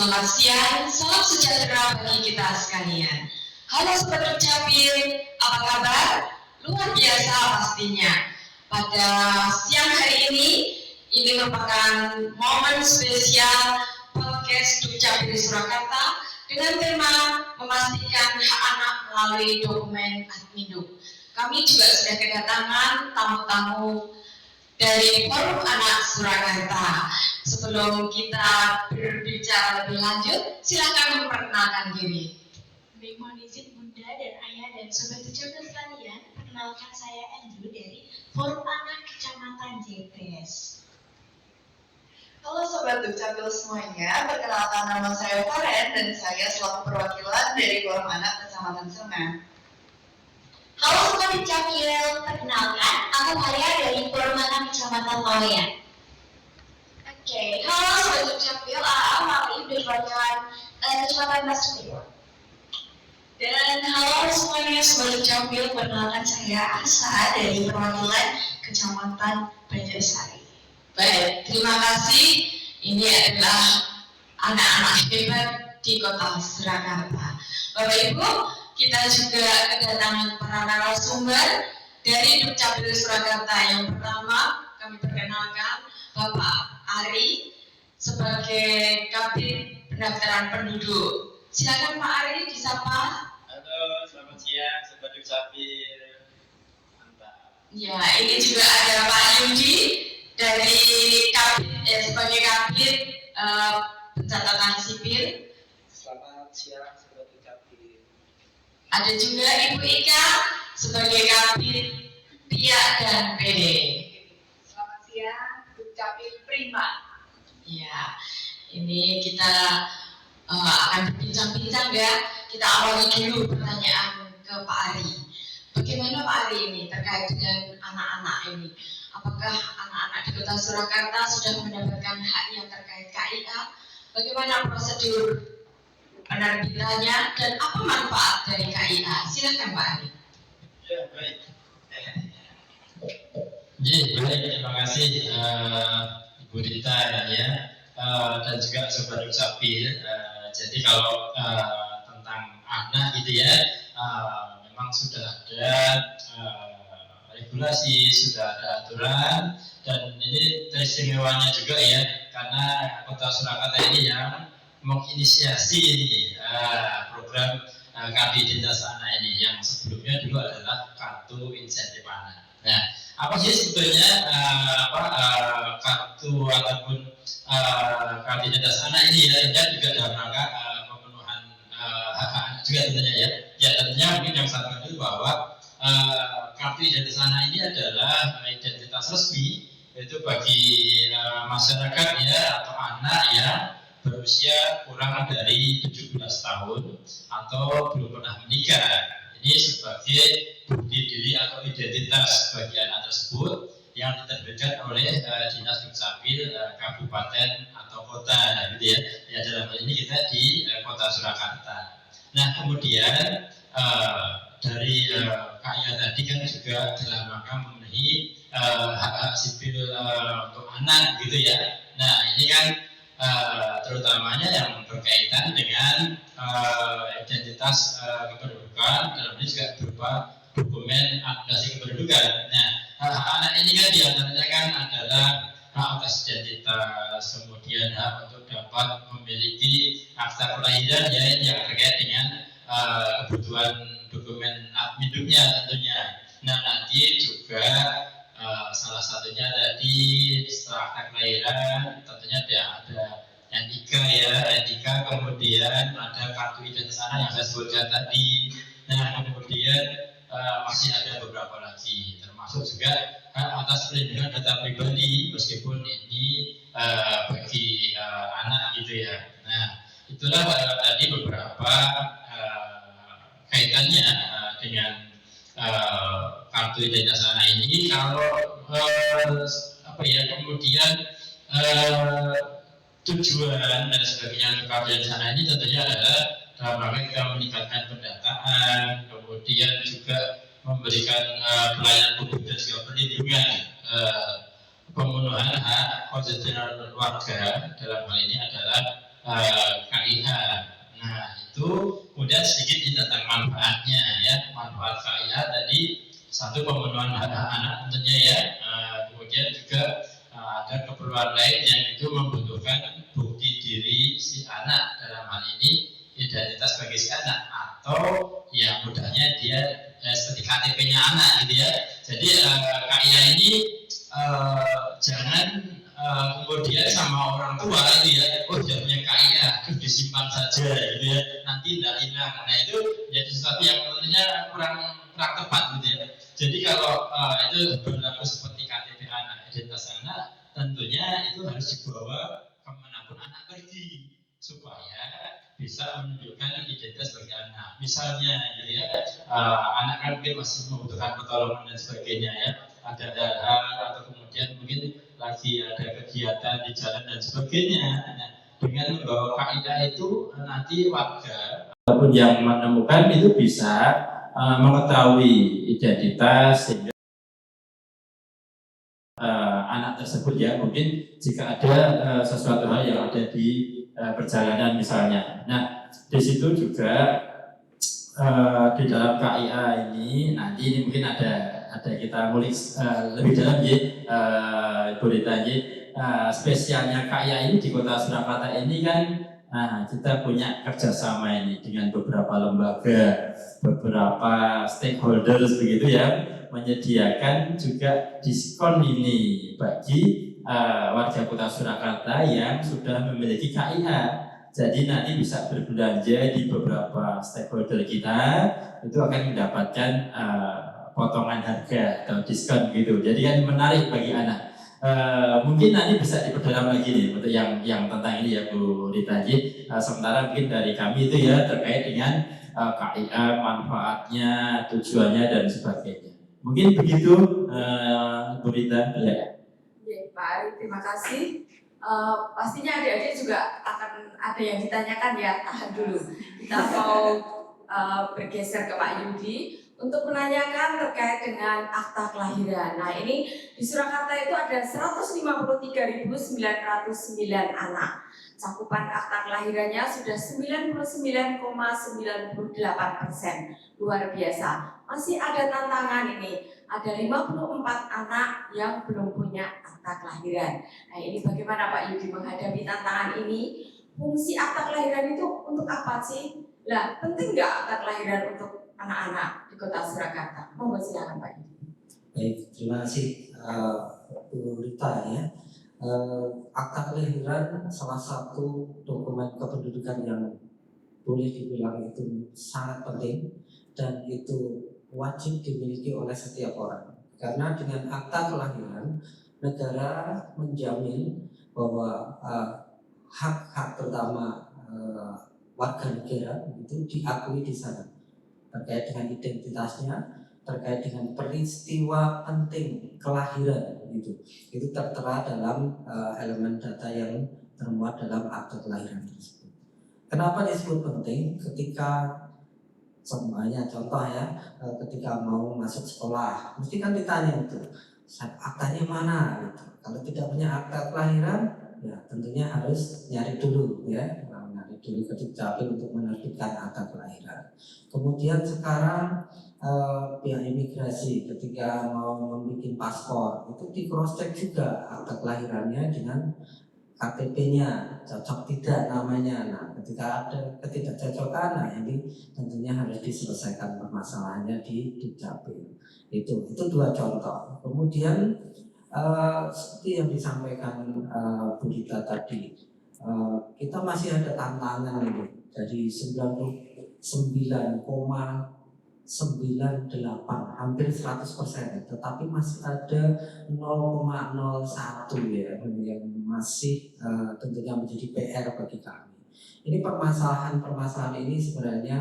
Selamat siang, salam sejahtera bagi kita sekalian. Halo Sobat Dukcapil, apa kabar? Luar biasa pastinya. Pada siang hari ini merupakan momen spesial podcast Dukcapil Surakarta dengan tema memastikan hak anak melalui dokumen Adminduk. Kami juga sudah kedatangan tamu-tamu dari Forum Anak Surakarta. Sebelum kita berbicara lebih lanjut, silakan memperkenalkan diri. Mohon izin Bunda dan Ayah dan Sobat Dukcapil sekalian, perkenalkan saya Andrew dari Forum Anak Kecamatan JPS. Halo Sobat Dukcapil semuanya, perkenalkan nama saya Faren dan saya selaku perwakilan dari Forum Anak Kecamatan Semen. Halo Sobat Dukcapil, perkenalkan aku Maria dari Forum Anak Kecamatan Laweyan. Halo Sobat Dukcapil, aku Mali dari perwakilan Kecamatan Basmil. Dan halo semuanya Sobat Dukcapil, perkenalkan saya Asa dari perwakilan Kecamatan Banjarsari. Baik, terima kasih. Ini adalah anak-anak hebat di Kota Surakarta. Bapak Ibu, kita juga kedatangan para narasumber dari Dukcapil Surakarta. Yang pertama, kami perkenalkan Bapak Ari sebagai Kabid Pendaftaran Penduduk. Silakan Pak Ari disapa. Halo, selamat siang Sobat Dukcapil. Mantap. Ya, ini juga ada Pak Yudi dari sebagai Kabid Pencatatan Sipil. Selamat siang Sobat Dukcapil. Ada juga Ibu Ika sebagai Kabid Pia dan PD. Selamat siang Dukcapil Prima. Ya, ini kita akan berbincang-bincang ya. Kita awali dulu pertanyaan ke Pak Ari. Bagaimana Pak Ari ini terkait dengan anak-anak ini? Apakah anak-anak di Kota Surakarta sudah mendapatkan hak yang terkait KIA? Bagaimana prosedur penerbitannya dan apa manfaat dari KIA? Silakan Pak Ari. Ya, baik. Baik, terima kasih Ibu Rita ya, dan juga Sobat Dukcapil. Jadi kalau tentang anak gitu ya, memang sudah ada regulasi, sudah ada aturan, dan ini istimewanya juga ya, karena Kota Surakarta ini yang menginisiasi ini program kartu identitas anak ini, yang sebelumnya dulu adalah kartu insentif anak. Nah, apa sih sebetulnya kartu ataupun kartu identitas anak ini ya, dan juga dalam rangka pemenuhan hak anak juga tentunya ya. Ya tentunya mungkin yang saya katakan bahwa kartu identitas anak ini adalah identitas resmi, yaitu bagi masyarakat ya atau anak yang berusia kurang dari 17 tahun atau belum pernah menikah. Ini sebagai bukti diri atau identitas bagi anak tersebut yang diterbitkan oleh Dinas Dukcapil kabupaten atau kota, gitu ya. Ya dalam hal ini kita di Kota Surakarta. Nah kemudian dari KIA tadi kan juga dalam rangka memenuhi hak-hak sipil untuk anak, gitu ya. Nah ini kan terutamanya yang berkaitan dengan identitas kependudukan, dalam ini juga berupa dokumen administrasi kependudukan. Nah, hak anak ini kan diantaranya kan adalah hak atas identitas, kemudian hak untuk dapat memiliki akta kelahiran ya, yang terkait dengan kebutuhan dokumen adminduknya tentunya. Nah, nanti juga salah satunya tadi setelah akta kelahiran tentunya ada NIK ya, NIK, kemudian ada kartu identitas anak yang saya sebutkan tadi. Nah, kemudian masih ada beberapa lagi, termasuk juga hak atas perlindungan data pribadi, meskipun ini bagi anak gitu ya. Nah, itulah tadi beberapa kaitannya dengan kartu identitas anak ini. Kalau kemudian tujuan dan sebagainya untuk kartu identitas anak ini tentunya adalah dalam rangka kita meningkatkan pendataan, kemudian juga memberikan pelayanan publik dan juga perlindungan pemenuhan hak konstitusional warga. Dalam hal ini adalah KIH. Nah itu kemudian sedikit ini tentang manfaatnya ya, manfaat KIH tadi satu pemenuhan hak anak tentunya ya, kemudian juga ada keperluan lain yang itu membutuhkan bukti diri si anak, dalam hal ini identitas bagi si anak, atau yang mudahnya dia seperti KTP-nya anak gitu ya. Jadi KIA ini jangan kemudian sama orang tua itu ya, oh dia punya KIA, disimpan saja gitu ya, nanti tidak hilang. Nah itu jadi sesuatu yang tentunya kurang tepat gitu ya. Jadi kalau itu berlaku seperti KTP anak, identitas anak, tentunya itu harus dibawa kemanapun anak pergi supaya bisa menunjukkan identitas bagi anak. Misalnya gitu ya, anak kan mungkin masih membutuhkan pertolongan dan sebagainya ya, ada hal atau kemudian mungkin lagi ada kegiatan di jalan dan sebagainya. Nah, dengan membawa KIA itu nanti warga ataupun yang menemukan itu bisa mengetahui identitas sehingga anak tersebut ya, mungkin jika ada sesuatu hal yang ada di perjalanan misalnya. Nah di situ juga di dalam KIA ini nanti ini mungkin ada kita ngulik lebih dalam ya, Ibu Rita ya. Spesialnya KIA ini di Kota Surakarta ini kan, kita punya kerjasama ini dengan beberapa lembaga, beberapa stakeholders begitu ya, menyediakan juga diskon ini bagi warga Kota Surakarta yang sudah memiliki KIA. Jadi nanti bisa berbelanja di beberapa stakeholder kita, itu akan mendapatkan potongan harga atau diskon gitu. Jadi kan menarik bagi anak. Mungkin nanti bisa diperdalam lagi nih untuk yang tentang ini ya Bu Rita. Sementara mungkin dari kami itu ya terkait dengan KIA, manfaatnya, tujuannya dan sebagainya. Mungkin begitu Bu Rita ya. Baik, terima kasih. Pastinya adik-adik juga akan ada yang ditanyakan ya, tahan dulu. Kita mau bergeser ke Pak Yudi untuk menanyakan terkait dengan akta kelahiran. Nah ini di Surakarta itu ada 153.909 anak. Cakupan akta kelahirannya sudah 99,98%. Luar biasa. Masih ada tantangan ini. Ada 54 anak yang belum punya akta kelahiran. Nah ini bagaimana Pak Yudi menghadapi tantangan ini? Fungsi akta kelahiran itu untuk apa sih? Lah penting nggak akta kelahiran untuk anak-anak di Kota Surakarta? Mohon silakan Pak Yudi. Baik, terima kasih Bu Rita ya. Akta kelahiran salah satu dokumen kependudukan yang boleh dibilang itu sangat penting dan itu wajib dimiliki oleh setiap orang. Karena dengan akta kelahiran negara menjamin bahwa hak-hak terutama warga negara itu diakui di sana terkait dengan identitasnya, terkait dengan peristiwa penting kelahiran itu tertera dalam elemen data yang termuat dalam akta kelahiran tersebut. Kenapa disebut penting? Ketika semuanya contoh ya, ketika mau masuk sekolah mesti kan ditanya itu aktanya mana gitu. Kalau tidak punya akta kelahiran ya tentunya harus nyari dulu ya, nyari dulu ke Dukcapil untuk menerbitkan akta kelahiran. Kemudian sekarang pihak imigrasi ketika mau membuat paspor itu di cross check juga akta kelahirannya dengan KTP-nya cocok tidak namanya. Nah, ketika ada ketidakcocokan, nah ini tentunya harus diselesaikan permasalahannya di Dukcapil. Itu dua contoh. Kemudian seperti yang disampaikan Bu Dita tadi, kita masih ada tantangan ini dari 99,98 hampir 100%, tetapi masih ada 0,01 ya yang masih tentunya menjadi PR bagi kami. Ini permasalahan ini sebenarnya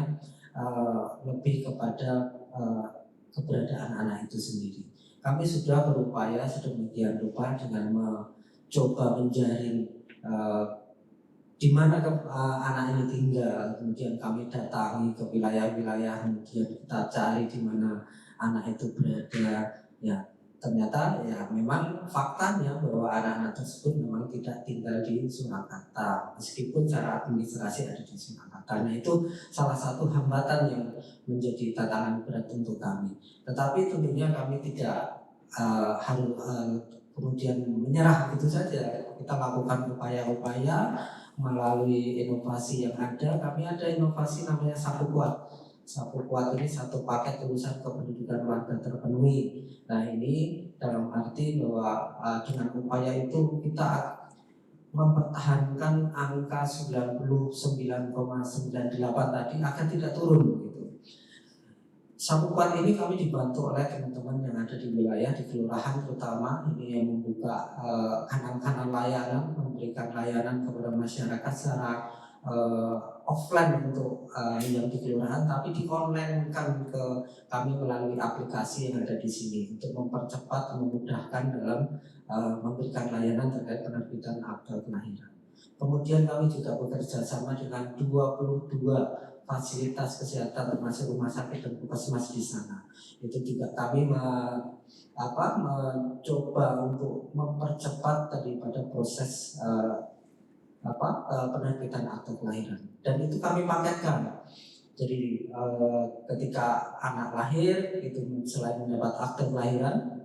lebih kepada keberadaan anak itu sendiri. Kami sudah berupaya sedemikian rupa dengan mencoba menjaring di mana anak ini tinggal, kemudian kami datangi ke wilayah-wilayah, kemudian kita cari di mana anak itu berada, ya ternyata ya memang faktanya bahwa anak-anak tersebut memang tidak tinggal di Surakarta meskipun secara administrasi ada di Surakarta. Nah itu salah satu hambatan yang menjadi tantangan berat untuk kami. Tetapi tentunya kami tidak harus kemudian menyerah begitu saja. Kita lakukan upaya-upaya melalui inovasi yang ada. Kami ada inovasi namanya Sapu Kuat. Sapu Kuat ini satu paket urusan kependudukan warga terpenuhi. Nah ini dalam arti bahwa dengan upaya itu kita mempertahankan angka 99,98 tadi agar tidak turun gitu. Sapu Kuat ini kami dibantu oleh teman-teman yang ada di wilayah, di kelurahan terutama, ini yang membuka kanal-kanal layanan, memberikan layanan kepada masyarakat secara offline untuk yang di kelurahan, tapi di online kan ke kami melalui aplikasi yang ada di sini untuk mempercepat, memudahkan dalam memberikan layanan terkait penerbitan akte kelahiran. Kemudian kami juga bekerja sama dengan 22 fasilitas kesehatan termasuk rumah sakit dan puskesmas di sana. Itu juga kami mencoba untuk mempercepat daripada proses penerbitan akte kelahiran. Dan itu kami paketkan. Jadi ketika anak lahir itu selain mendapat akte kelahiran,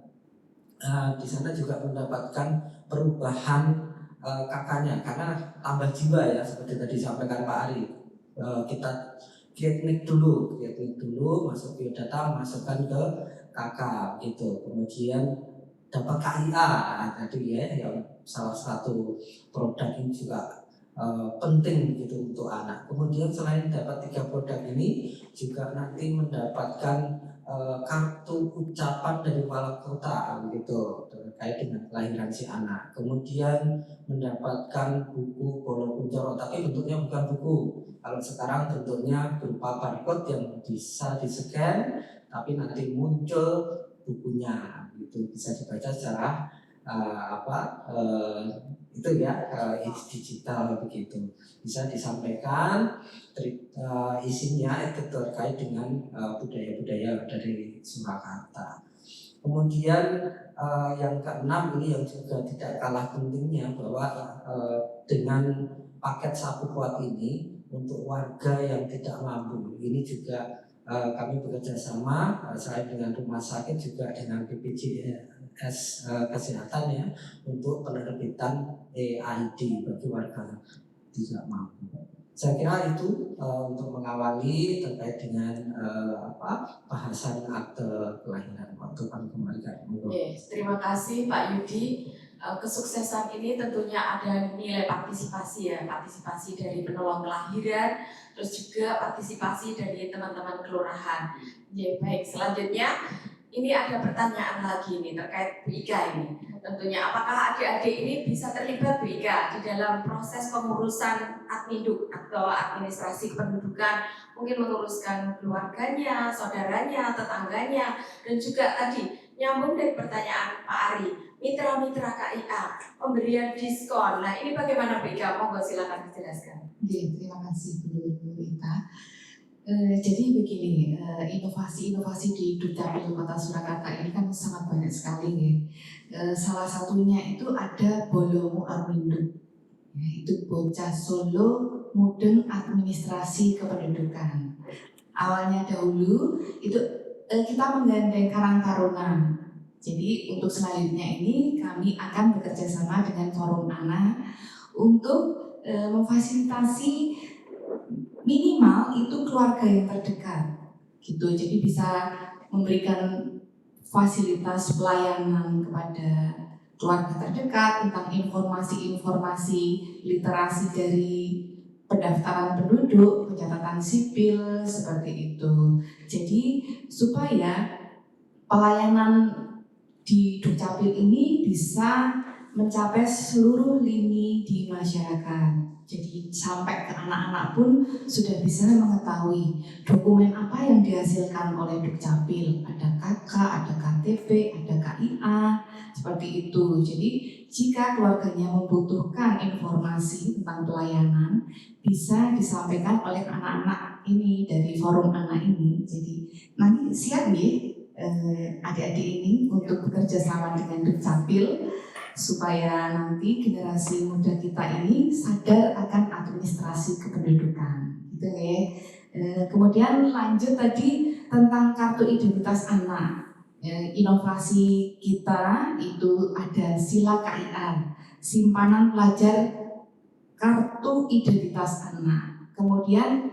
di sana juga mendapatkan perubahan kakaknya karena tambah jiwa ya seperti tadi disampaikan Pak Ari. Kita klinik dulu masuk biodata, masukkan ke kakak gitu. Kemudian dapat KIA tadi ya, yang salah satu produk ini juga penting gitu untuk anak. Kemudian selain dapat 3 produk ini juga nanti mendapatkan kartu ucapan dari wali kota gitu terkait dengan kelahiran si anak. Kemudian mendapatkan buku Bolo Kuncoro, tapi bentuknya bukan buku. Kalau sekarang bentuknya berupa barcode yang bisa di-scan, tapi nanti muncul bukunya, gitu bisa dibaca secara itu ya digital begitu. Bisa disampaikan isinya itu terkait dengan budaya-budaya dari Surakarta. Kemudian yang keenam ini yang juga tidak kalah pentingnya bahwa dengan paket Sapu Kuat ini untuk warga yang tidak mampu ini juga kami bekerja sama selain dengan rumah sakit juga dengan BPJS kesehatan ya untuk penerbitan EID bagi warga tidak mampu. Saya kira itu untuk mengawali terkait dengan bahasan akte kelahiran. Waktu kami kembalikan. Terima kasih Pak Yudi. Kesuksesan ini tentunya ada nilai partisipasi ya, partisipasi dari penolong kelahiran, terus juga partisipasi dari teman-teman kelurahan. Ya, baik, selanjutnya ini ada pertanyaan lagi nih terkait Bu Ika ini. Tentunya apakah adik-adik ini bisa terlibat Bu Ika di dalam proses pengurusan adminduk atau administrasi kependudukan, mungkin menguruskan keluarganya, saudaranya, tetangganya, dan juga tadi nyambung dari pertanyaan Pak Ari, mitra-mitra KIA, pemberian diskon. Nah ini bagaimana Bu Ika? Monggo silakan dijelaskan. Terima kasih Bu Ika. Jadi begini, inovasi-inovasi di Dukcapil Kota Surakarta ini kan sangat banyak sekali ya. Salah satunya itu ada Bolomu Adminduk, yaitu Bocah Solo Mudeng Administrasi Kependudukan. Awalnya dahulu itu kita menggandeng Karang Taruna. Jadi untuk selanjutnya ini kami akan bekerja sama dengan Forum Anak untuk memfasilitasi minimal itu keluarga yang terdekat gitu. Jadi bisa memberikan fasilitas pelayanan kepada keluarga terdekat tentang informasi-informasi literasi dari pendaftaran penduduk, pencatatan sipil seperti itu. Jadi supaya pelayanan di Dukcapil ini bisa mencapai seluruh lini di masyarakat. Jadi sampai ke anak-anak pun sudah bisa mengetahui dokumen apa yang dihasilkan oleh Dukcapil. Ada KK, ada KTP, ada KIA, seperti itu. Jadi jika keluarganya membutuhkan informasi tentang pelayanan, bisa disampaikan oleh anak-anak ini dari Forum Anak ini. Jadi nanti siap nih adik-adik ini untuk bekerja sama dengan Dukcapil supaya nanti generasi muda kita ini sadar akan administrasi kependudukan, gitu ya. Kemudian lanjut tadi tentang kartu identitas anak. Inovasi kita itu ada sila KIA, simpanan pelajar kartu identitas anak. Kemudian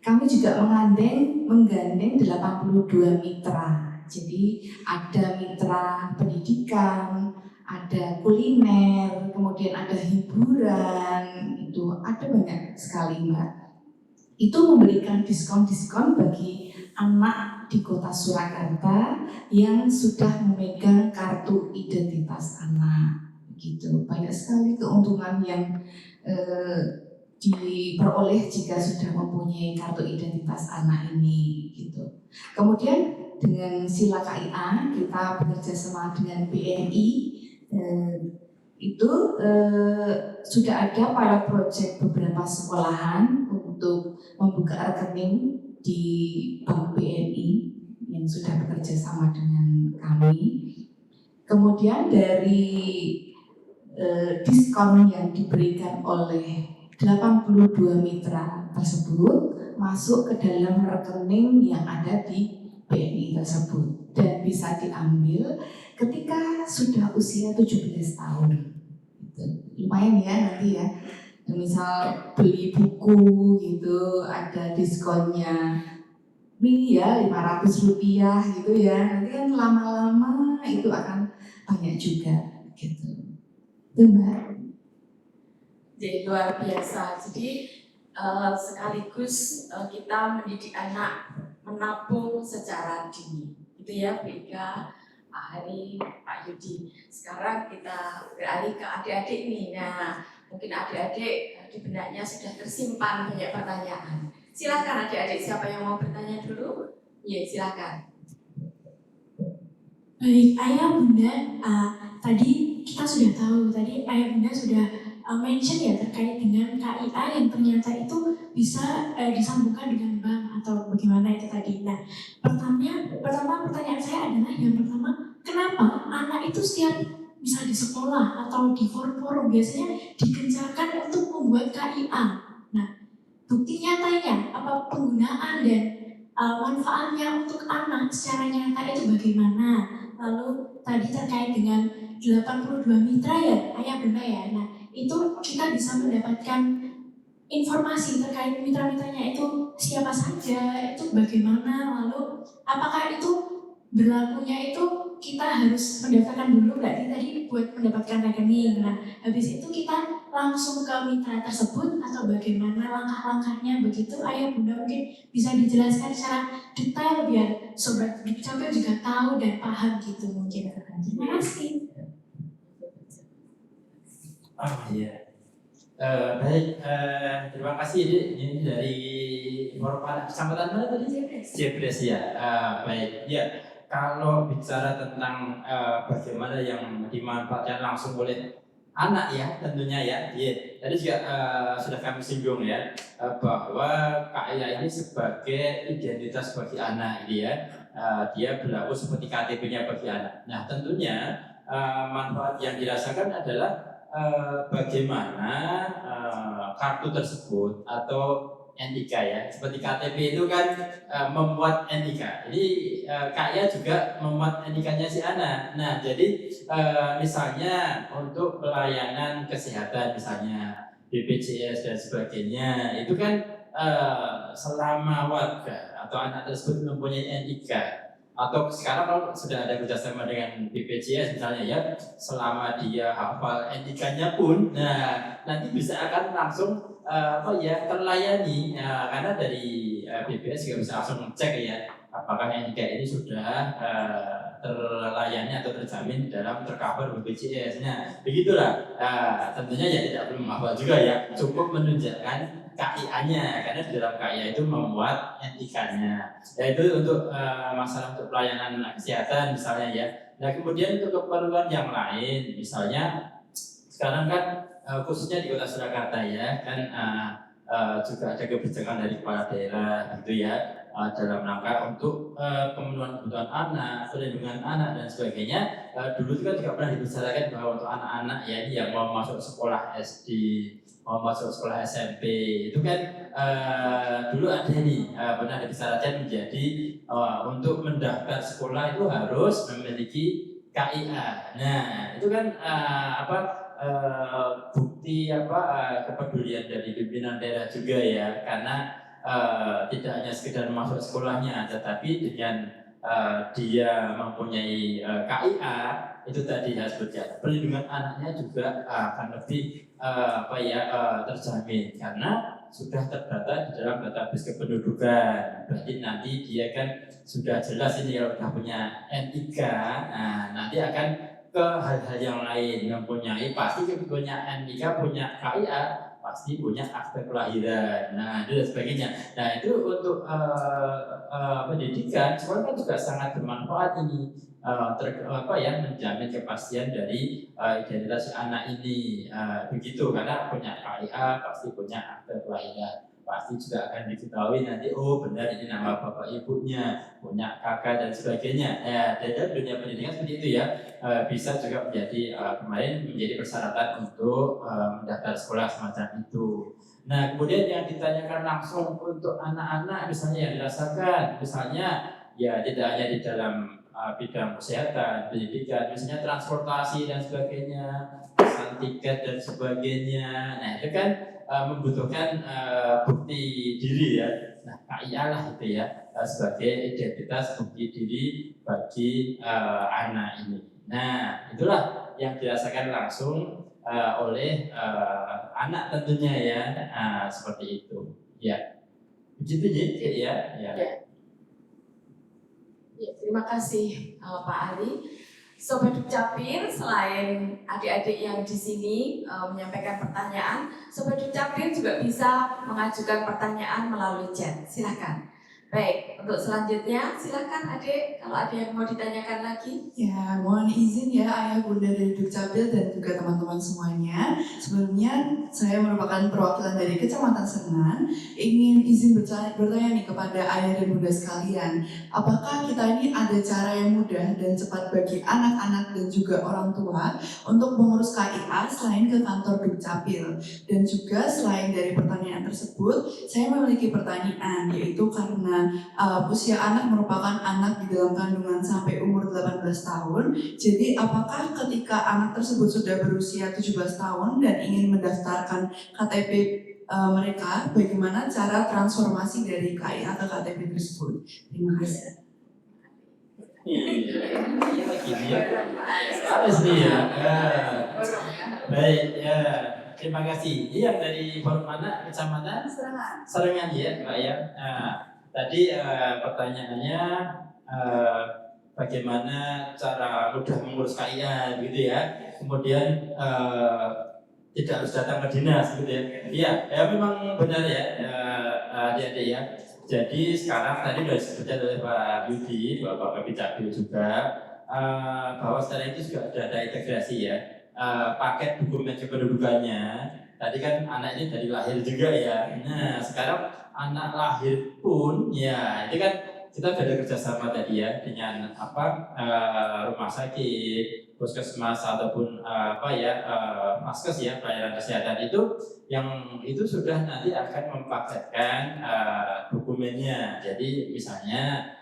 kami juga menggandeng 82 mitra. Jadi ada mitra pendidikan, ada kuliner, kemudian ada hiburan, itu ada banyak sekali Mbak. Itu memberikan diskon-diskon bagi anak di kota Surakarta yang sudah memegang kartu identitas anak. Gitu. Banyak sekali keuntungan yang diperoleh jika sudah mempunyai kartu identitas anak ini gitu. Kemudian dengan sila KIA kita bekerja sama dengan BNI itu sudah ada pilot project beberapa sekolahan untuk membuka rekening di Bank BNI yang sudah bekerja sama dengan kami. Kemudian dari diskon yang diberikan oleh 82 mitra tersebut masuk ke dalam rekening yang ada di BNI tersebut dan bisa diambil ketika sudah usia 17 tahun. Lumayan ya nanti ya, misal beli buku gitu ada diskonnya ini ya 500 rupiah gitu ya, nanti kan lama-lama itu akan banyak juga gitu. Itu Mbak. Jadi luar biasa. Jadi sekaligus kita mendidik anak menabung secara dini. Itu ya Bu Ika, Pak Hari, Pak Yudi. Sekarang kita beralih ke adik-adik nih. Nah, mungkin adik-adik di benaknya sudah tersimpan banyak pertanyaan. Silakan adik-adik, siapa yang mau bertanya dulu? Ya, silakan. Baik, Ayah Bunda, tadi kita sudah tahu, tadi Ayah Bunda sudah mention ya terkait dengan KIA yang ternyata itu bisa disambungkan dengan bank atau bagaimana itu tadi. Nah, pertama pertanyaan saya adalah yang pertama, kenapa anak itu setiap bisa di sekolah atau di forum-forum biasanya digencarkan untuk membuat KIA? Nah, bukti nyatanya, apa penggunaan dan manfaatnya untuk anak secara nyata itu bagaimana? Lalu tadi terkait dengan 82 mitra ya, Ayah Bunda ya. Nah, itu kita bisa mendapatkan informasi terkait mitra-mitranya itu siapa saja, itu bagaimana, lalu apakah itu berlakunya itu kita harus mendaftarkan dulu berarti tadi buat mendapatkan rekening. Nah, habis itu kita langsung ke mitra tersebut atau bagaimana langkah-langkahnya begitu. Ayah Bunda mungkin bisa dijelaskan secara detail biar Sobat Dukcapil juga tahu dan paham gitu mungkin. Terima kasih. Oh iya. Baik, terima kasih ini dari Forum Anak Kecamatan mana tadi? Jebres ya. Baik, ya. Kalau bicara tentang bagaimana yang dimanfaatkan langsung oleh anak ya, tentunya ya. Tadi juga sudah kami singgung ya bahwa KIA ini sebagai identitas bagi anak ini ya. Dia berlaku seperti KTP-nya bagi anak. Nah, tentunya manfaat yang dirasakan adalah bagaimana kartu tersebut atau NIK ya, seperti KTP itu kan membuat NIK. Ini KIA juga membuat NIK-nya si anak. Nah, jadi misalnya untuk pelayanan kesehatan misalnya BPJS dan sebagainya, itu kan selama warga atau anak tersebut mempunyai NIK. Atau sekarang kalau sudah ada kerjasama dengan BPJS misalnya ya, selama dia hafal NIK-nya pun, nah nanti bisa akan langsung terlayani karena dari BPJS juga bisa langsung ngecek ya apakah NIK ini sudah terlayani atau terjamin dalam tercover BPJS. Nah begitulah, tentunya ya tidak perlu menghafal juga ya, cukup menunjukkan KIA-nya karena di dalam KIA itu membuat NIK-nya. Yaitu untuk masalah untuk pelayanan kesehatan misalnya ya. Nah kemudian untuk keperluan yang lain, misalnya sekarang kan khususnya di Kota Surakarta ya kan juga ada kebijakan dari kepala daerah gitu ya. dalam rangka untuk pemenuhan kebutuhan anak, perlindungan anak dan sebagainya. Dulu juga pernah dibicarakan bahwa untuk anak-anak ya ini yang mau masuk sekolah SD, mau masuk sekolah SMP itu kan dulu ada nih pernah dibicarakan menjadi untuk mendaftar sekolah itu harus memiliki KIA. Nah itu kan bukti kepedulian dari pimpinan daerah juga ya, karena tidak hanya sekedar masuk sekolahnya, tetapi dengan dia mempunyai KIA itu tadi ya sebetulnya perlindungan anaknya juga akan lebih terjamin karena sudah terdata di dalam database kependudukan. Berarti nanti dia kan sudah jelas ini kalau sudah punya NIK, nanti akan ke hal-hal yang lain, pasti punya NIK, punya KIA, pasti punya akte kelahiran, itu dan sebagainya. Nah itu untuk pendidikan sekolah kan juga sangat bermanfaat ini, menjamin kepastian dari identitas anak ini, begitu karena punya KIA pasti punya akte kelahiran. Pasti juga akan diketahui nanti, oh benar ini nama bapak ibunya, punya kakak dan sebagainya. Ya, dalam dunia pendidikan seperti itu ya, bisa juga menjadi kemarin menjadi persyaratan untuk mendaftar sekolah semacam itu. Nah, kemudian yang ditanyakan langsung untuk anak-anak misalnya yang dirasakan, misalnya ya tidak hanya di dalam bidang kesehatan, pendidikan, misalnya transportasi dan sebagainya, pesan tiket dan sebagainya. Nah, itu kan membutuhkan bukti diri ya. Nah, KIA lah itu ya sebagai identitas bukti diri bagi anak ini. Nah, itulah yang dirasakan langsung oleh anak tentunya ya, seperti itu. Ya, begitu ya. Ya, terima kasih Pak Ali. Sobat Dukcapil, selain adik-adik yang di sini menyampaikan pertanyaan, Sobat Dukcapil juga bisa mengajukan pertanyaan melalui chat. Silakan. Baik, untuk selanjutnya silakan adik, kalau ada yang mau ditanyakan lagi. Ya, mohon izin ya Ayah Bunda dari Dukcapil dan juga teman-teman semuanya. Sebelumnya saya merupakan perwakilan dari Kecamatan Serengan. Ingin izin bertanya nih kepada Ayah dan Bunda sekalian. Apakah kita ini ada cara yang mudah dan cepat bagi anak-anak dan juga orang tua untuk mengurus KIA selain ke kantor Dukcapil? Dan juga selain dari pertanyaan tersebut, saya memiliki pertanyaan, yaitu karena usia anak merupakan anak di dalam kandungan sampai umur 18 tahun. Jadi apakah ketika anak tersebut sudah berusia 17 tahun dan ingin mendaftarkan KTP mereka, bagaimana cara transformasi dari KIA ke KTP tersebut? Terima kasih. Baik ya. Terima kasih. Ini yang dari forum mana? Kecamatan Serengan ya, Pak ya. Tadi pertanyaannya bagaimana cara mudah mengurus KIA gitu ya. Kemudian tidak harus datang ke dinas gitu ya. Iya, ya memang benar ya, adik-adik ya. Jadi sekarang tadi sudah disebutkan oleh Pak Yudi, Bapak Kapitabil juga, bahwa sekarang itu juga sudah ada integrasi ya, paket dokumen kependudukannya. Tadi kan anak ini dari lahir juga ya. Nah sekarang anak lahir pun ya itu kan kita sudah ada kerjasama tadi ya dengan rumah sakit, puskesmas ataupun vaskes ya, pelayanan kesehatan itu yang itu sudah nanti akan mempaketkan dokumennya. Jadi misalnya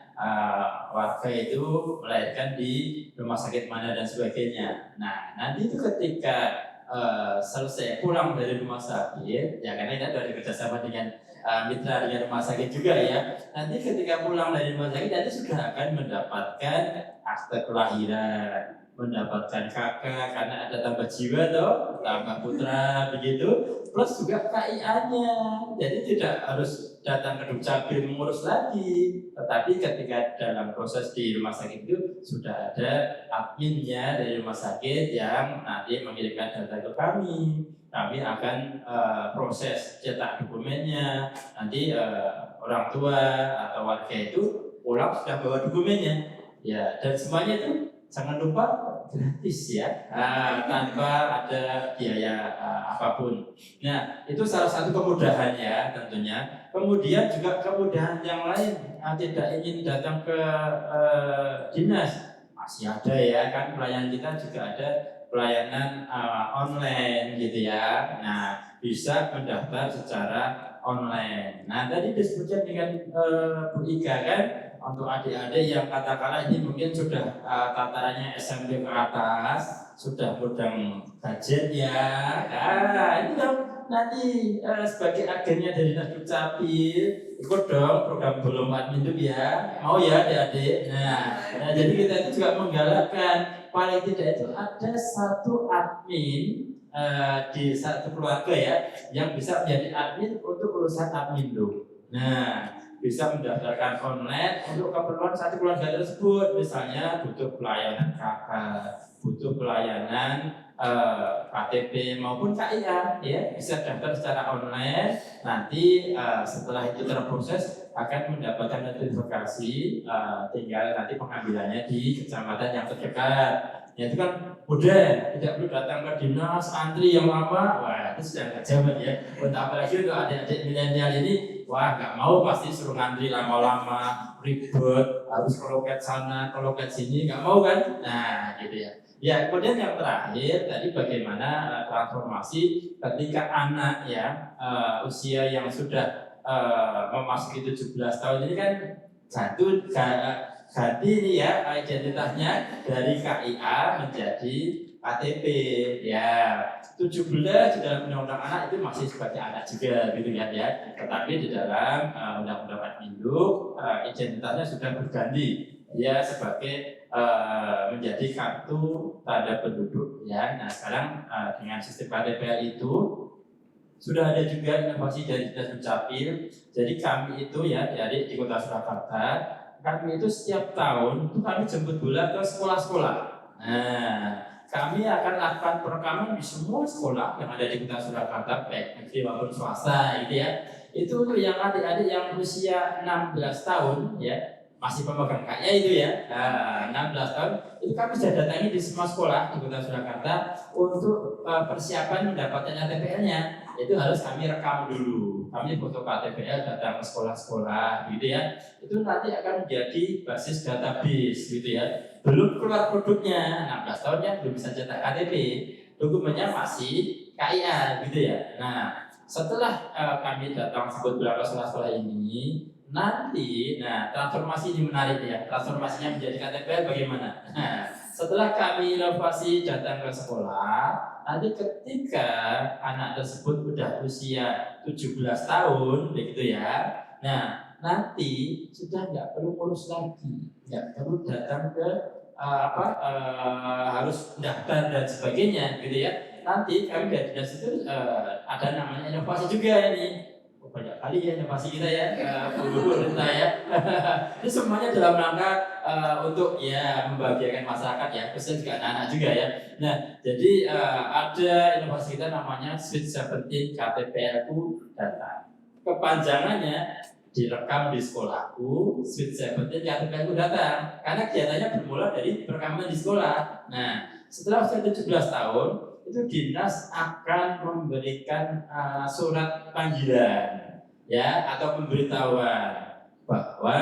warga itu melahirkan di rumah sakit mana dan sebagainya. Nah nanti itu ketika selesai pulang dari rumah sakit ya, karena kita sudah ada kerjasama dengan mitra dengan rumah sakit juga ya. Nanti ketika pulang dari rumah sakit nanti sudah akan mendapatkan akte kelahiran, mendapatkan kakak karena ada tambah jiwa toh, tambah putra begitu, plus juga KIA-nya. Jadi tidak harus datang ke Dukcapil mengurus lagi, tetapi ketika dalam proses di rumah sakit itu sudah ada adminnya dari rumah sakit yang nanti mengirimkan data ke kami. Kami akan proses cetak dokumennya. Nanti orang tua atau warga itu pulang sudah bawa dokumennya. Ya, dan semuanya itu jangan lupa gratis ya, tanpa ada biaya apapun. Nah, itu salah satu kemudahannya tentunya. Kemudian juga kemudahan yang lain, tidak ingin datang ke dinas, masih ada ya kan, pelayanan kita juga ada pelayanan online gitu ya. Nah, bisa mendaftar secara online. Nah, tadi disebutkan dengan Bu Ika kan, untuk adik-adik yang katakanlah ini mungkin sudah tatarannya SMP ke atas, sudah pegang gadget ya. Nah, ini dong nanti sebagai agennya dari Dinas Dukcapil, ikut dong program Belum Admin ya. Mau ya adik-adik. Nah, jadi kita itu juga menggalakkan paling tidak itu ada satu admin di satu keluarga ya yang bisa menjadi admin untuk urusan admin dulu. Nah, bisa mendaftarkan online untuk keperluan satu keluarga tersebut, misalnya butuh pelayanan KK, butuh pelayanan KTP maupun KIA, ya bisa daftar secara online. Nanti setelah itu terproses akan mendapatkan notifikasi, tinggal nanti pengambilannya di kecamatan yang terdekat. Ya, itu kan mudah, tidak perlu datang ke dinas, antri yang lama. Wah, itu sudah nggak zaman ya. Untuk apalagi untuk adik-adik milenial ini, wah nggak mau pasti suruh ngantri lama-lama, ribet, harus ke loket sana, ke loket sini, nggak mau kan? Nah, gitu ya. Ya, kemudian yang terakhir tadi bagaimana transformasi ketika anak ya usia yang sudah memasuki 17 tahun ini kan ganti ini ya identitasnya dari KIA menjadi KTP ya. 17 di dalam undang-undang anak itu masih sebagai anak juga gitu kan ya. Tetapi di dalam undang-undang Adminduk identitasnya sudah berganti ya sebagai menjadi kartu tanda penduduk ya. Nah, sekarang dengan sistem KTPL itu sudah ada juga inovasi dari Dinas Dukcapil. Jadi kami itu ya di Kota Surakarta, kami itu setiap tahun itu kami jemput bola ke sekolah-sekolah. Nah, kami akan lakukan perekaman di semua sekolah yang ada di Kota Surakarta, baik negeri maupun swasta, gitu ya. Itu untuk yang adik-adik yang usia 16 tahun, ya masih pemegang KIA itu ya, 16 tahun, itu kami sudah datangi di semua sekolah di Kota Surakarta untuk persiapan mendapatkan KTPL-nya. Itu harus kami rekam dulu. Kami foto KTPL datang ke sekolah-sekolah, gitu ya. Itu nanti akan menjadi basis database, gitu ya. Belum keluar produknya, 16 tahun ya belum bisa cetak KTP, dokumennya masih KIA, gitu ya. Nah, setelah kami datang sebut beberapa sekolah-sekolah ini, nanti, transformasi ini menarik ya. Transformasinya menjadi KTPL bagaimana? Nah, setelah kami inovasi datang ke sekolah, nanti ketika anak tersebut sudah usia 17 tahun, begitu ya. Nah, nanti sudah nggak perlu ngurus lagi, nggak perlu datang ke harus daftar dan sebagainya, gitu ya. Nanti kami dari dinas itu ada namanya inovasi juga ini. Banyak kali ya inovasi kita ya, pemerintah ya. Ini semuanya dalam rangka untuk ya membahagiakan masyarakat ya, khususnya juga anak-anak juga ya. Nah, jadi ada inovasi kita namanya Sweet 17 KTPLku Data. Kepanjangannya direkam di sekolahku, Sweet 17 KTPLku Data. Karena kegiatannya bermula dari perekaman di sekolah. Nah, setelah usia 17 tahun, itu dinas akan memberikan surat panggilan ya atau pemberitahuan bahwa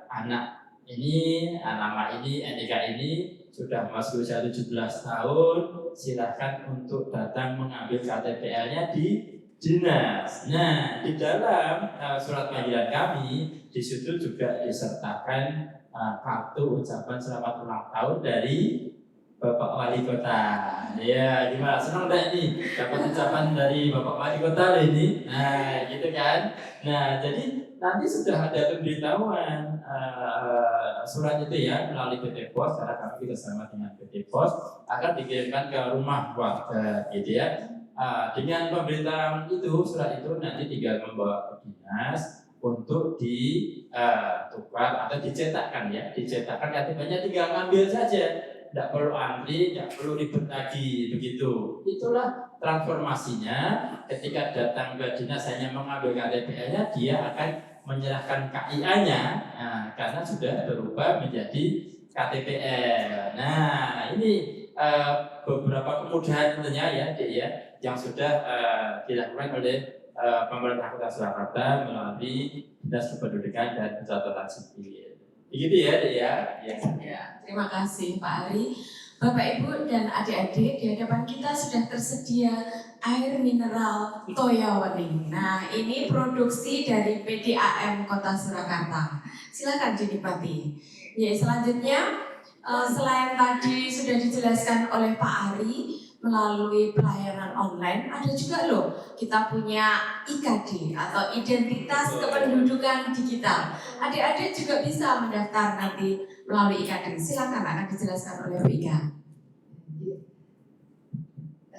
anak ini, nama ini, NIK ini sudah masuk usia 17 tahun, silakan untuk datang mengambil KTPL-nya di dinas. Nah, di dalam surat panggilan kami di situ juga disertakan kartu ucapan selamat ulang tahun dari Bapak Wali Kota. Ya, gimana? Senang enggak ini dapat ucapan dari Bapak Wali Kota ini? Nah, gitu kan. Nah, jadi nanti sudah ada pemberitahuan surat itu ya melalui PT Pos, karena kami bersama dengan PT Pos akan dikirimkan ke rumah warga, gitu ya. Dengan pemberitahuan itu, surat itu nanti tinggal membawa ke dinas untuk ditukar atau dicetakkan ya, dicetakkan KTP-nya tinggal ngambil saja. Tidak perlu antri, tidak perlu ribet lagi, begitu. Itulah transformasinya. Ketika datang ke dinas hanya mengambil KTPL-nya, dia akan menyerahkan KIA-nya, karena sudah berubah menjadi KTPL. Nah, ini beberapa kemudahan tentunya ya, Dek ya, yang sudah dilakukan oleh pemerintah Kota Surakarta melalui Dinas Kependudukan dan Pencatatan Sipil. Begitu ya, Dek ya. Ya. Ya, terima kasih Pak Ari. Bapak Ibu dan adik-adik, di hadapan kita sudah tersedia air mineral Toya Wening. Nah, ini produksi dari PDAM Kota Surakarta. Silakan dinikmati. Ya, selanjutnya selain tadi sudah dijelaskan oleh Pak Ari melalui pelayanan online, ada juga loh kita punya IKD atau Identitas Kependudukan Digital. Adik-adik juga bisa mendaftar nanti melalui IKD. Silakan akan dijelaskan oleh Bu Ika.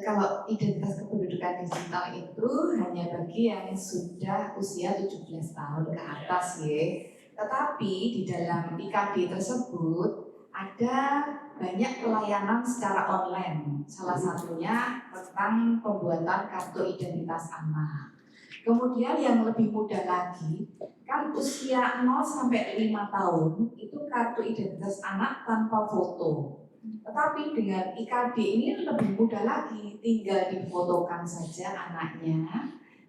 Kalau identitas kependudukan digital itu hanya bagi yang sudah usia 17 tahun ke atas ya. Tetapi di dalam IKD tersebut ada banyak pelayanan secara online. Salah satunya tentang pembuatan kartu identitas anak. Kemudian yang lebih mudah lagi, kan usia 0 sampai 5 tahun itu kartu identitas anak tanpa foto. Tetapi dengan IKD ini lebih mudah lagi, tinggal difotokan saja anaknya,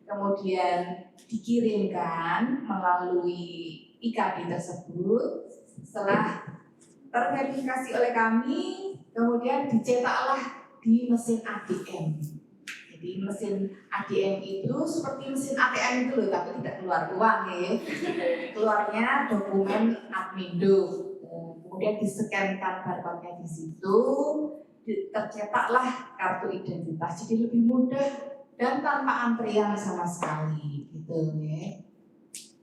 kemudian dikirimkan melalui IKD tersebut. Setelah terverifikasi oleh kami, kemudian dicetaklah di mesin ATM. Jadi mesin ATM itu seperti mesin ATM itu loh, tapi tidak keluar uang ya. Keluarnya dokumen Admindo. Kemudian diskenkan barcode-nya di situ, tercetaklah kartu identitas. Jadi lebih mudah dan tanpa antrian sama sekali, gitu ya.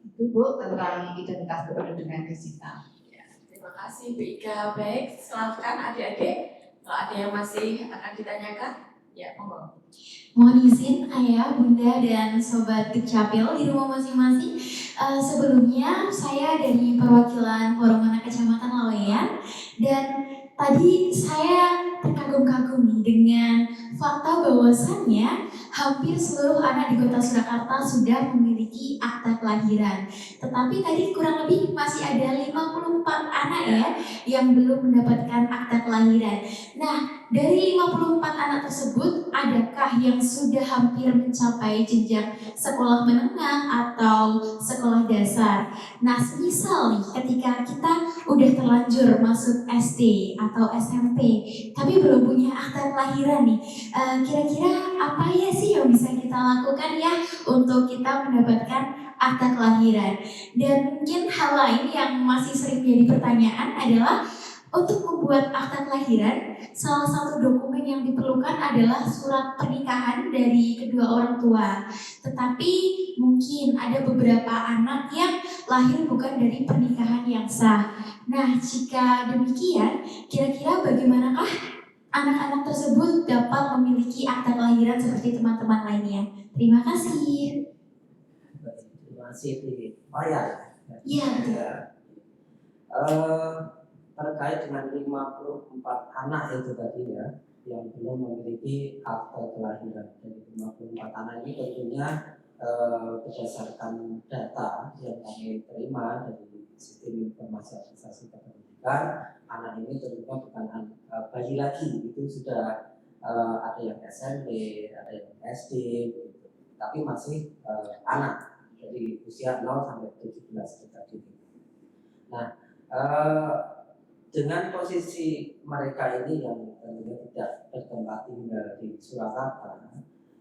Itu Bu tentang identitas kependudukan digital. Terima kasih Bu Ika. Baik, silakan adik-adik. Kalau ada yang masih akan ditanyakan, ya monggo. Mohon izin Ayah, Bunda, dan Sobat Dukcapil di rumah masing-masing. Sebelumnya saya dari perwakilan Forum Anak Kecamatan Laweyan, dan tadi saya terkagum-kagum nih dengan fakta bahwasannya hampir seluruh anak di Kota Surakarta sudah memiliki akta kelahiran. Tetapi tadi kurang lebih masih ada 54 anak ya yang belum mendapatkan akta kelahiran. Nah, dari 54 anak tersebut, adakah yang sudah hampir mencapai jenjang sekolah menengah atau sekolah dasar? Nah, misal nih ketika kita udah terlanjur masuk SD atau SMP, tapi belum punya akta kelahiran nih, kira-kira apa ya sih yang bisa kita lakukan ya untuk kita mendapatkan akta kelahiran? Dan mungkin hal lain yang masih sering menjadi pertanyaan adalah untuk membuat akta kelahiran, salah satu dokumen yang diperlukan adalah surat pernikahan dari kedua orang tua. Tetapi mungkin ada beberapa anak yang lahir bukan dari pernikahan yang sah. Nah, jika demikian, kira-kira bagaimanakah anak-anak tersebut dapat memiliki akta kelahiran seperti teman-teman lainnya? Terima kasih. Terima kasih Pak ya. Iya, betul. Terkait dengan 54 anak itu tadi ya yang belum memiliki akta kelahiran. Jadi 54 anak ini tentunya berdasarkan data yang kami terima dari sistem informasi administrasi kependudukan, anak ini tentunya bukan bayi lagi, itu sudah ada yang SMP, ada yang SD, gitu. Tapi masih anak, jadi usia 0 sampai 17 tadi. Nah, dengan posisi mereka ini yang tentunya tidak bertempat tinggal di Surakarta,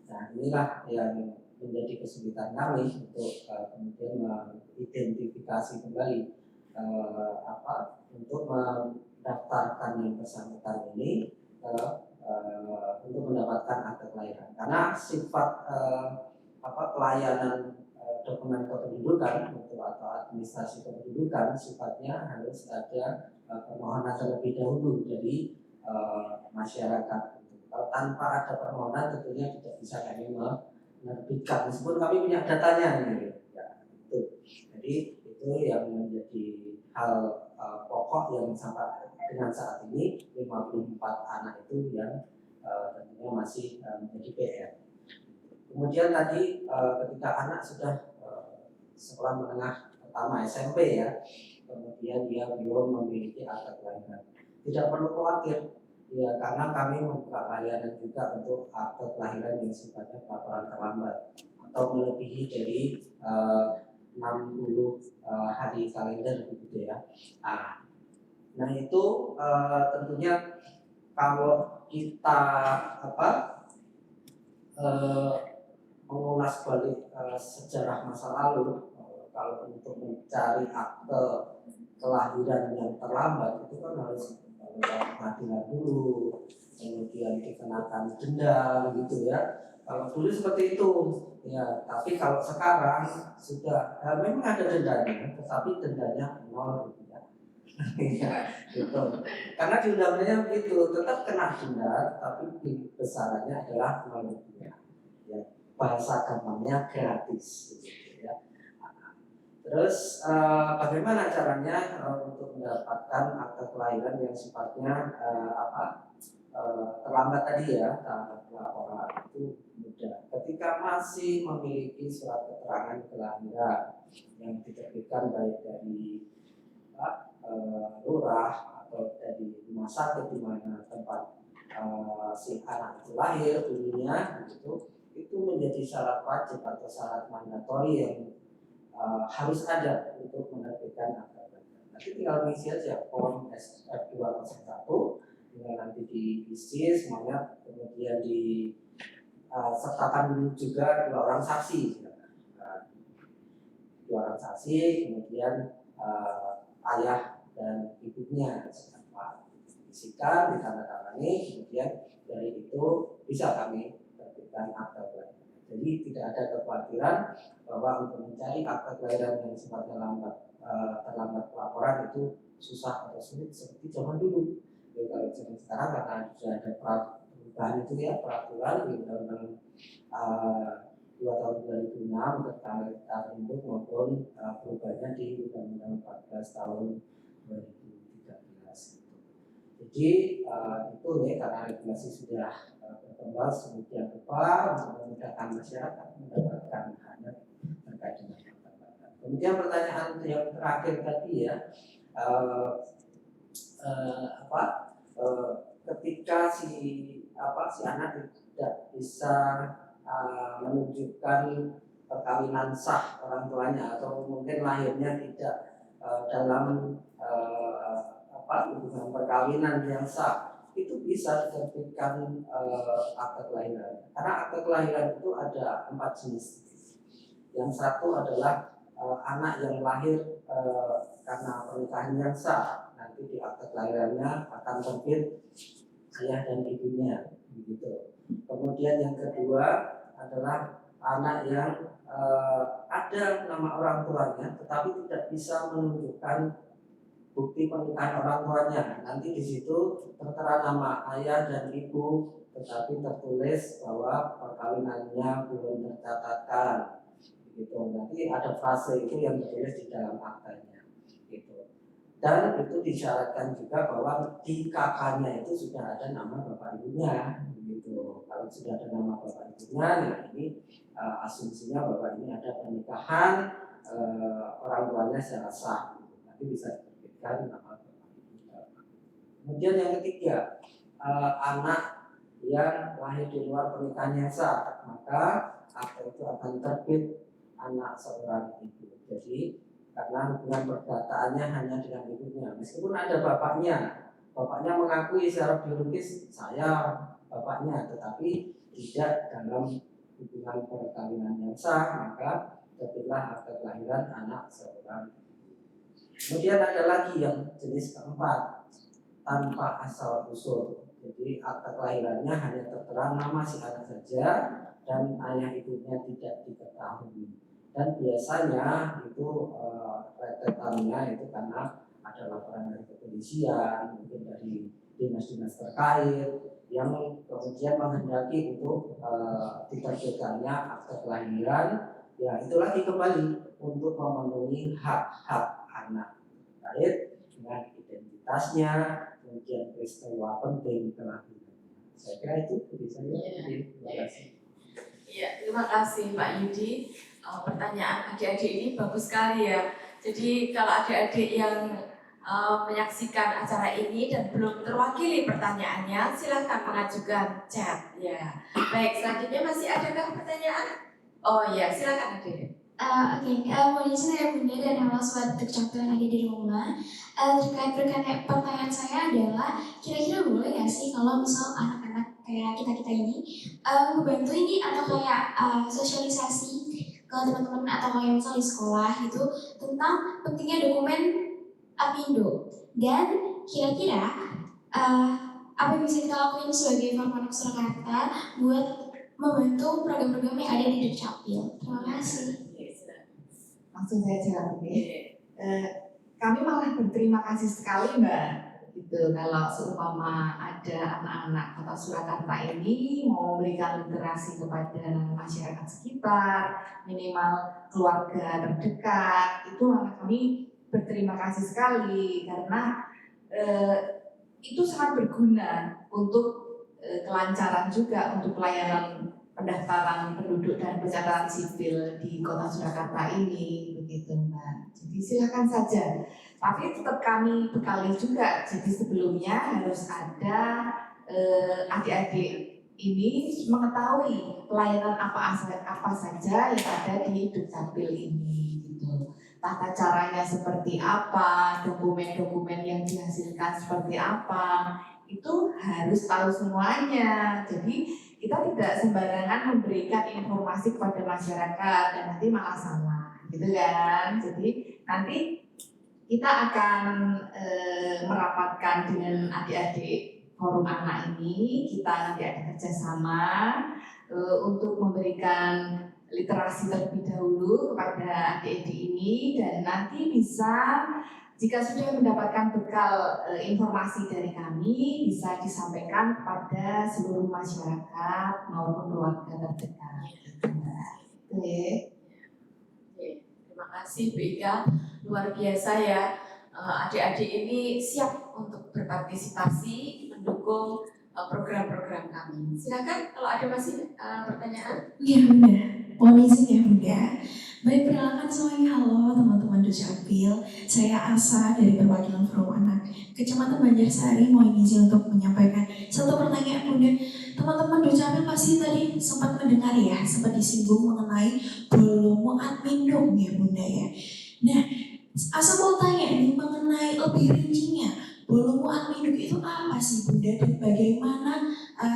nah inilah yang menjadi kesulitan kami untuk kemudian mengidentifikasi kembali untuk mendaftarkan yang bersangkutan ini untuk mendapatkan akta kelahiran. Karena sifat pelayanan dokumen kependudukan atau administrasi kependudukan sifatnya harus ada permohonan terlebih dahulu dari masyarakat. Kalau tanpa ada permohonan tentunya tidak bisa kami menerbitkan meskipun kami punya datanya gitu. Ya, itu. Jadi itu yang menjadi hal pokok yang sampai dengan saat ini 54 anak itu yang tentunya masih menjadi PR. Kemudian tadi ketika anak sudah sekolah menengah pertama SMP ya, kemudian dia belum memiliki akta kelahiran, tidak perlu khawatir Ya, karena kami membuka layanan juga untuk akte kelahiran yang sifatnya pelaporan terlambat atau melebihi dari 60 hari kalender begitu ya. Nah itu tentunya kalau kita mengulas balik sejarah masa lalu, kalau untuk mencari akte kelahiran yang terlambat itu kan harus pengadilan dulu, kemudian dikenakan denda gitu ya. Kalau dulu seperti itu ya, tapi kalau sekarang sudah memang ada dendanya, tetapi dendanya 0 rupiah. Ya, gitu. Karena di undang-undangnya begitu, tetap kena denda, tapi besarannya adalah 0 rupiah. Ya, bahasa gampangnya gratis. Gitu, ya. Terus bagaimana caranya untuk mendapatkan akte kelahiran yang sifatnya terlambat tadi ya, terlambat pelaporan itu mudah. Ketika masih memiliki surat keterangan kelahiran yang diterbitkan baik dari lurah atau dari rumah sakit di mana tempat si anak itu lahir dulunya, itu menjadi syarat wajib atau syarat mandatori yang harus ada untuk menerbitkan akte kelahiran. Nanti tinggal mengisi aja form SF201, tinggal nanti diisi semuanya, kemudian disertakan dulu juga 2 orang saksi, 2 orang saksi, kemudian ayah dan ibunya isikan, ditandatangani, kemudian dari itu bisa kami terbitkan akte kelahiran. Jadi tidak ada kekhawatiran bahwa untuk mencari akte kelahiran yang sifatnya terlambat pelaporan itu susah atau sulit seperti zaman dulu. Jadi kalau zaman sekarang karena sudah ada perubahan itu ya, peraturan di Undang-Undang 2 tahun 2006 tentang tarif induk maupun perubahannya di Undang-Undang 14 tahun 2013. Jadi itu ya, karena regulasi sudah berkembang sedemikian rupa untuk memudahkan masyarakat mendapatkan haknya terkait dengan pertambatan. Kemudian pertanyaan yang terakhir tadi ya, ketika si anak tidak bisa menunjukkan perkawinan sah orang tuanya atau mungkin lahirnya tidak dalam hubungan perkawinan yang sah, itu bisa diterbitkan akte kelahiran. Karena akte kelahiran itu ada 4 jenis. Yang satu adalah anak yang lahir karena pernikahan yang sah, nanti di akte kelahirannya akan terbit ayah dan ibunya, begitu. Kemudian yang kedua adalah anak yang ada nama orang tuanya, tetapi tidak bisa menunjukkan bukti pernikahan orang tuanya. Nanti di situ tertera nama ayah dan ibu, tetapi tertulis bahwa perkawinannya belum tercatatkan. Gitu. Nanti ada frase itu yang tertulis di dalam aktanya. Gitu. Dan itu disyaratkan juga bahwa di kakaknya itu sudah ada nama bapak ibunya. Gitu. Kalau sudah ada nama bapak ibunya, nah ini asumsinya bapak ini ada pernikahan orang tuanya secara sah. Nanti bisa nama. Kemudian yang ketiga, anak yang lahir di luar pernikahan yang sah, maka akte itu akan terbit anak seorang ibu. Jadi karena hubungan perdataannya hanya dengan ibunya, meskipun ada bapaknya mengakui secara biologis saya bapaknya, tetapi tidak dalam hubungan perkawinan yang sah, maka terbitlah akte kelahiran anak seorang ibu. Kemudian ada lagi yang jenis keempat, tanpa asal usul. Jadi akte kelahirannya hanya tertera nama si anak saja dan ayah ibunya tidak diketahui. Dan biasanya itu rentetannya itu karena ada laporan dari kepolisian, mungkin dari dinas-dinas terkait yang kemudian menghendaki untuk diterbitkannya akte kelahiran. Ya itu lagi kembali untuk memenuhi hak-hak anak terkait dengan identitasnya, kemudian peristiwa penting kelahiran. Saya kira itu dari saya. Terima kasih. Iya, terima kasih Pak Yudi. Pertanyaan adik-adik ini bagus sekali ya. Jadi kalau adik-adik yang menyaksikan acara ini dan belum terwakili pertanyaannya, silahkan mengajukan chat. Ya, baik. Selanjutnya masih adakah pertanyaan? Oh ya, silakan Ade. Mau izin ya Bunda dan halo sobat Dukcapil yang ada di rumah. Terkait pertanyaan saya adalah kira-kira boleh nggak sih kalau misal anak-anak kayak kita ini membantu ini atau kayak sosialisasi ke teman-teman atau kayak misal di sekolah gitu tentang pentingnya dokumen Apindo dan kira-kira apa yang bisa kita lakuin sebagai Formanak Surakarta buat membantu program-program yang ada di Dukcapil. Terima kasih. Langsung saya jawab ya. Kami malah berterima kasih sekali Mbak, gitu kalau seumpama ada anak-anak Kota Surakarta ini mau memberikan literasi kepada masyarakat sekitar, minimal keluarga terdekat, itu malah kami berterima kasih sekali karena itu sangat berguna untuk kelancaran juga untuk pelayanan pendaftaran penduduk dan pencatatan sipil di Kota Surakarta ini, begitu Mbak. Jadi silakan saja. Tapi tetap kami bekali juga. Jadi sebelumnya harus ada adik-adik ini mengetahui pelayanan apa saja yang ada di Dukcapil ini, gitu. Tata caranya seperti apa, dokumen-dokumen yang dihasilkan seperti apa, itu harus tahu semuanya. Jadi kita tidak sembarangan memberikan informasi kepada masyarakat dan nanti malah salah, gitu kan? Jadi nanti kita akan merapatkan dengan adik-adik forum anak ini, kita nanti ada kerjasama untuk memberikan literasi terlebih dahulu kepada adik-adik ini dan nanti bisa jika sudah mendapatkan bekal informasi dari kami bisa disampaikan kepada seluruh masyarakat maupun keluarga terdekat. Terima kasih Bu Ika, luar biasa ya. Adik-adik ini siap untuk berpartisipasi mendukung program-program kami. Silakan kalau ada masih pertanyaan. Iya Bunda, mohon izin ya Bunda. Baik, perkenalkan semuanya, halo teman-teman Dukcapil. Saya Asa dari perwakilan Forum Anak Kecamatan Banjarsari. Mohon izin untuk menyampaikan satu pertanyaan Bunda. Teman-teman Dukcapil pasti tadi sempat mendengar ya, sempat disinggung mengenai volume adminduk ya Bunda ya. Nah, Asa mau tanya nih mengenai lebih rincinya, volume adminduk itu apa sih Bunda dan bagaimana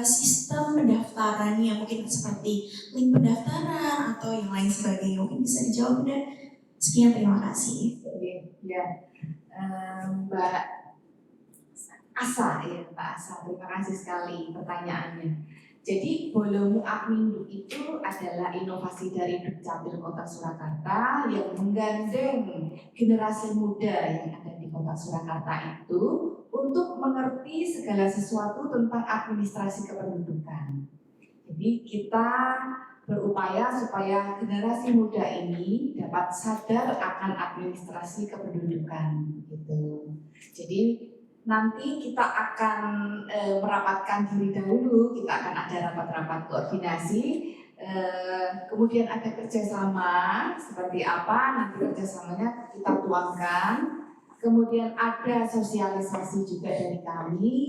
sistem pendaftarannya, mungkin seperti link pendaftaran atau yang lain sebagainya, mungkin bisa dijawab Bunda. Sekian, terima kasih. Ya, Mbak Asa ya, Mbak Asa, terima kasih sekali pertanyaannya. Jadi volume Adminduk itu adalah inovasi dari Dukcapil Kota Surakarta yang menggandeng generasi muda yang ada di Kota Surakarta itu untuk mengerti segala sesuatu tentang administrasi kependudukan. Jadi kita berupaya supaya generasi muda ini dapat sadar akan administrasi kependudukan, gitu. Jadi nanti kita akan merapatkan diri dahulu, kita akan ada rapat-rapat koordinasi, kemudian ada kerjasama seperti apa, nanti kerjasamanya kita tuangkan, kemudian ada sosialisasi juga dari kami,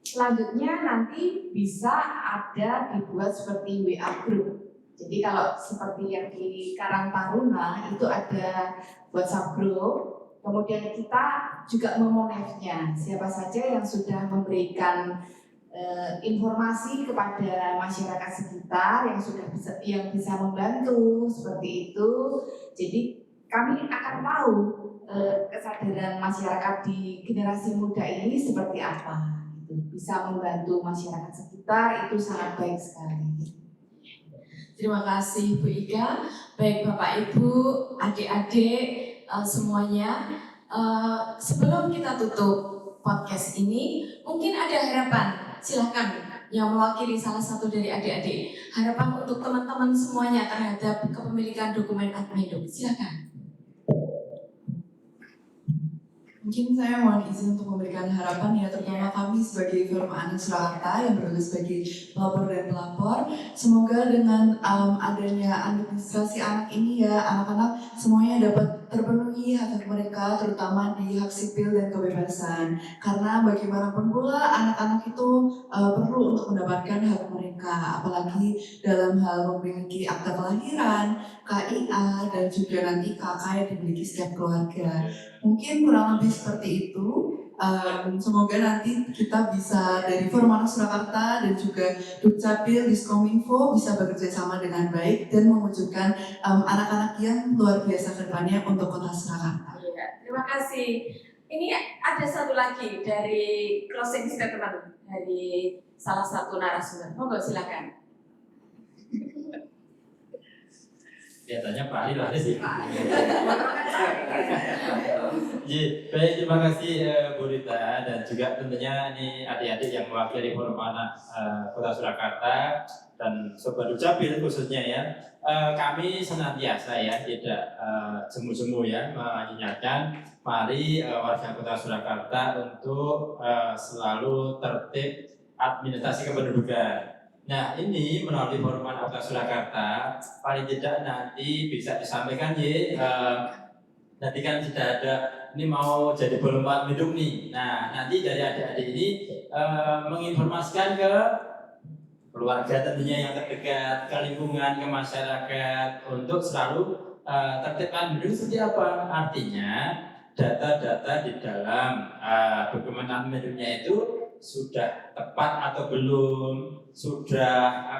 selanjutnya nanti bisa ada dibuat seperti WA group. Jadi kalau seperti yang di Karang Taruna itu ada WhatsApp group. Kemudian kita juga memonefnya, siapa saja yang sudah memberikan informasi kepada masyarakat sekitar yang bisa membantu seperti itu. Jadi kami akan tahu kesadaran masyarakat di generasi muda ini seperti apa. Bisa membantu masyarakat sekitar itu sangat baik sekali. Terima kasih Bu Ika. Baik Bapak Ibu, adik-adik semuanya, sebelum kita tutup podcast ini, mungkin ada harapan. Silahkan yang mewakili salah satu dari adik-adik. Harapan untuk teman-teman semuanya terhadap kepemilikan dokumen Adminduk. Silahkan. Mungkin saya mohon izin untuk memberikan harapan ya, terutama kami sebagai Forum Anak Surakarta yang bertugas sebagai pelapor dan pelapor. Semoga dengan adanya administrasi anak ini ya, anak-anak semuanya dapat terpenuhi hak mereka, terutama di hak sipil dan kebebasan. Karena bagaimanapun pula anak-anak itu perlu untuk mendapatkan hak mereka, apalagi dalam hal memiliki akta kelahiran, KIA, dan juga nanti KK yang dimiliki setiap keluarga. Mungkin kurang lebih seperti itu. Semoga nanti kita bisa dari Forum Anak Surakarta dan juga Dukcapil, Diskominfo bisa bekerja sama dengan baik dan mewujudkan anak-anak yang luar biasa ke depannya untuk Kota Surakarta. Iya, terima kasih. Ini ada satu lagi dari closing statement dari salah satu narasumber. Monggo silakan. Kelihatannya Pak Ali lah sih. Baik, terima kasih Bu Rita dan juga tentunya ini adik-adik yang mewakili Forum Anak Kota Surakarta dan Sobat Dukcapil khususnya ya. Kami senantiasa ya tidak jemu-jemu ya mengingatkan mari warga Kota Surakarta untuk selalu tertib administrasi kependudukan. Nah ini melalui Forum Anak Kota Surakarta paling tidak nanti bisa disampaikan nanti kan sudah ada ini mau jadi bola minum nih. Nah nanti dari adik-adik ini menginformasikan ke keluarga tentunya yang terdekat, ke lingkungan, ke masyarakat untuk selalu tertib administrasi seperti apa. Artinya data-data di dalam dokumen administrasinya itu sudah tepat atau belum, sudah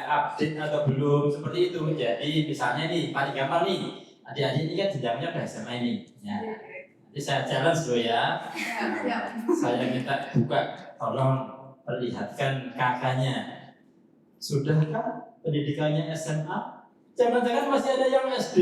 update atau belum, seperti itu. Jadi misalnya nih paling gampang nih, adik-adik ini kan jenjangnya udah SMA ini ya. Nanti saya challenge dulu ya. Saya minta buka, tolong perlihatkan kakaknya. Sudahkah pendidikannya SMA? Jangan-jangan masih ada yang SD.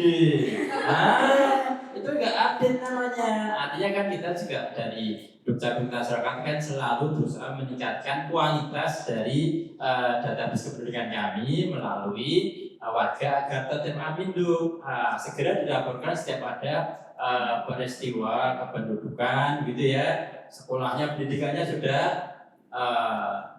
Nah, itu enggak update namanya. Artinya kan kita juga dari Dukcapil Surakarta kan selalu berusaha meningkatkan kualitas dari database kependudukan kami melalui warga agar tertib Amindu. Segera dilaporkan setiap ada peristiwa kependudukan gitu ya. Sekolahnya pendidikannya sudah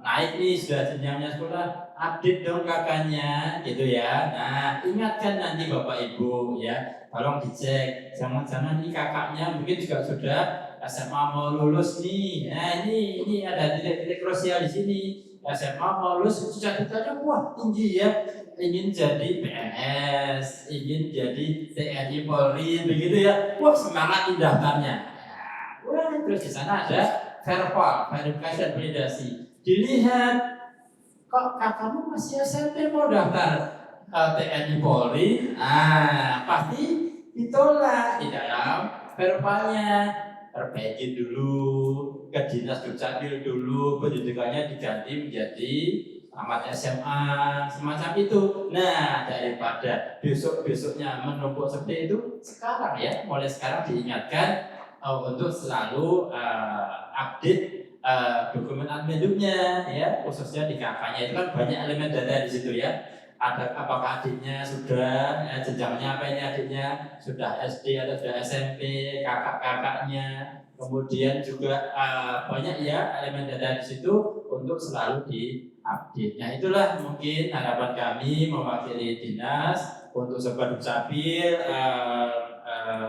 naik nih, sudah jenjangnya sekolah, update dong kakaknya gitu ya. Nah ingatkan nanti Bapak Ibu ya, tolong dicek, jangan-jangan ini kakaknya mungkin juga sudah SMA mau lulus nih. Nah ini ada titik-titik krusial di sini. SMA mau lulus, cita-citanya wah tinggi ya, ingin jadi PNS, ingin jadi TNI Polri begitu ya. Wah semangat daftarnya. Wah terus di sana ada verbal, verifikasi validasi. Dilihat kok kakakmu masih SMP mau daftar TNI Polri, pasti ditolak di dalam verbalnya. Perbaiki dulu ke dinas Dukcapil dulu, pendidikannya diganti menjadi tamat SMA semacam itu. Nah daripada besok-besoknya menumpuk seperti itu, sekarang ya mulai sekarang diingatkan untuk selalu update dokumen administrasinya ya, khususnya di kakaknya itu kan banyak elemen data di situ ya. Ada apakah adiknya sudah jenjangnya apa ini adiknya sudah SD atau sudah SMP, kakak-kakaknya, kemudian juga banyak ya elemen data di situ untuk selalu diupdate. Nah itulah mungkin harapan kami mewakili dinas untuk Sobat Dukcapil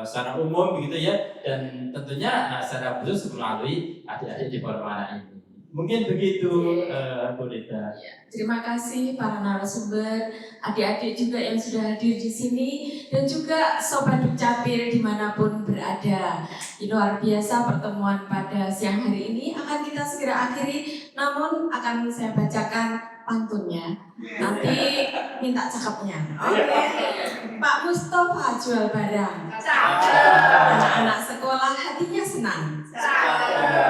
secara umum begitu ya, dan tentunya secara khusus melalui adik-adik di Forum Anak ini. Mungkin begitu Bu Rita. Terima kasih para narasumber, adik-adik juga yang sudah hadir di sini, dan juga Sobat Dukcapil dimanapun berada. Luar biasa pertemuan pada siang hari ini akan kita segera akhiri, namun akan saya bacakan pantunnya. Nanti minta cakepnya. Oke. Pak Mustafa jual barang. Anak-anak sekolah hatinya senang.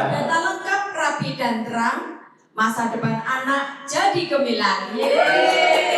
Data lengkap, rapi dan terang. Masa depan anak jadi gemilang. Yeay.